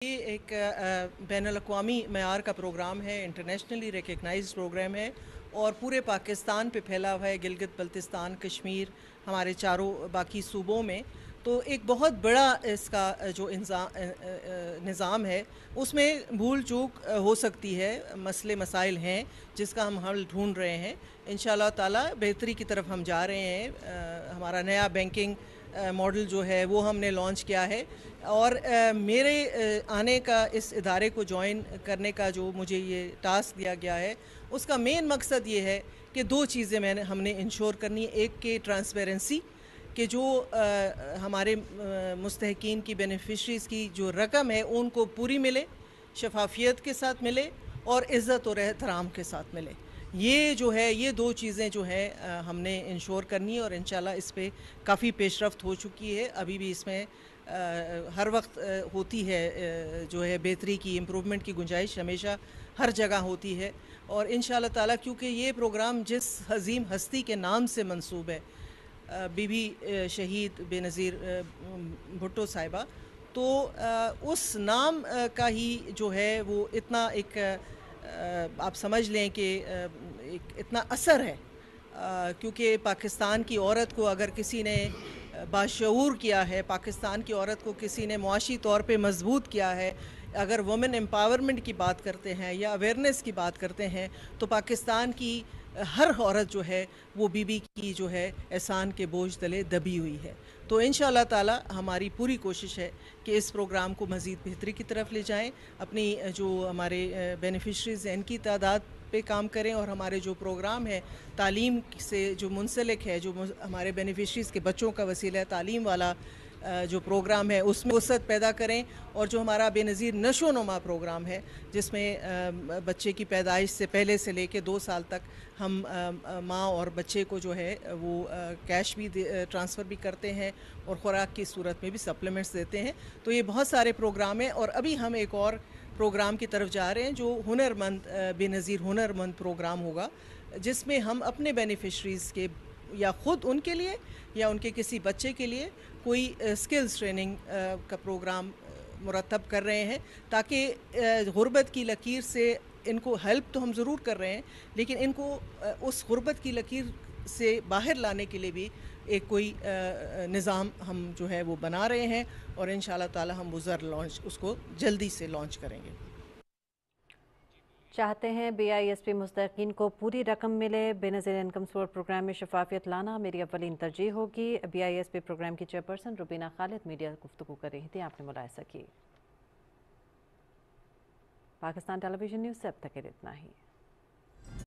یہ ایک بین الاقوامی معیار کا پروگرام ہے، انٹرنیشنلی ریکگنائزڈ پروگرام ہے اور پورے پاکستان پہ پھیلا ہوا ہے، گلگت بلتستان، کشمیر، ہمارے چاروں باقی صوبوں میں۔ تو ایک بہت بڑا اس کا جو نظام ہے، اس میں بھول چوک ہو سکتی ہے، مسئلے مسائل ہیں جس کا ہم حل ڈھونڈ رہے ہیں۔ انشاءاللہ تعالی بہتری کی طرف ہم جا رہے ہیں۔ ہمارا نیا بینکنگ ماڈل جو ہے وہ ہم نے لانچ کیا ہے، اور میرے آنے کا اس ادارے کو جوائن کرنے کا جو مجھے یہ ٹاسک دیا گیا ہے، اس کا مین مقصد یہ ہے کہ دو چیزیں ہم نے انشور کرنی ہے۔ ایک کہ ٹرانسپیرنسی، کہ جو ہمارے مستحقین کی بینیفیشریز کی جو رقم ہے ان کو پوری ملے، شفافیت کے ساتھ ملے اور عزت اور احترام کے ساتھ ملے۔ یہ جو ہے، یہ دو چیزیں جو ہیں ہم نے انشور کرنی ہے، اور انشاءاللہ اس پہ کافی پیش رفت ہو چکی ہے۔ ابھی بھی اس میں ہر وقت ہوتی ہے جو ہے بہتری کی، امپروومنٹ کی گنجائش ہمیشہ ہر جگہ ہوتی ہے۔ اور انشاءاللہ تعالیٰ کیونکہ یہ پروگرام جس عظیم ہستی کے نام سے منسوب ہے، بی بی شہید بے نظیر بھٹو صاحبہ، تو اس نام کا ہی جو ہے وہ اتنا ایک آپ سمجھ لیں کہ ایک اتنا اثر ہے، کیونکہ پاکستان کی عورت کو اگر کسی نے باشعور کیا ہے، پاکستان کی عورت کو کسی نے معاشی طور پہ مضبوط کیا ہے، اگر وومن امپاورمنٹ کی بات کرتے ہیں یا اویئرنیس کی بات کرتے ہیں، تو پاکستان کی ہر عورت جو ہے وہ بی بی کی جو ہے احسان کے بوجھ تلے دبی ہوئی ہے۔ تو انشاءاللہ تعالی ہماری پوری کوشش ہے کہ اس پروگرام کو مزید بہتری کی طرف لے جائیں، اپنی جو ہمارے بینیفیشریز ہیں ان کی تعداد پہ کام کریں، اور ہمارے جو پروگرام ہے تعلیم سے جو منسلک ہے، جو ہمارے بینیفیشریز کے بچوں کا وسیلہ تعلیم والا جو پروگرام ہے اس میں وسعت پیدا کریں، اور جو ہمارا بے نظیر نشو و نما پروگرام ہے جس میں بچے کی پیدائش سے پہلے سے لے کے 2 سال تک ہم ماں اور بچے کو جو ہے وہ کیش بھی ٹرانسفر بھی کرتے ہیں اور خوراک کی صورت میں بھی سپلیمنٹس دیتے ہیں۔ تو یہ بہت سارے پروگرام ہیں، اور ابھی ہم ایک اور پروگرام کی طرف جا رہے ہیں جو ہنرمند بے نظیر ہنرمند پروگرام ہوگا، جس میں ہم اپنے بینیفیشریز کے یا خود ان کے لیے یا ان کے کسی بچے کے لیے کوئی سکلز ٹریننگ کا پروگرام مرتب کر رہے ہیں، تاکہ غربت کی لکیر سے ان کو ہیلپ تو ہم ضرور کر رہے ہیں، لیکن ان کو اس غربت کی لکیر سے باہر لانے کے لیے بھی ایک کوئی نظام ہم جو ہے وہ بنا رہے ہیں، اور انشاءاللہ تعالی ہم وہ اس کو جلدی سے لانچ کریں گے۔ چاہتے ہیں بی آئی ایس پی مستحقین کو پوری رقم ملے، بے نظیر انکم سپورٹ پروگرام میں شفافیت لانا میری اولین ترجیح ہوگی۔ B I S P program کی چیئرپرسن روبینہ خالد میڈیا گفتگو کر رہی تھی، آپ نے ملاحظہ کی۔ پاکستان ٹیلی ویژن نیوز سے اب تک اتنا ہی۔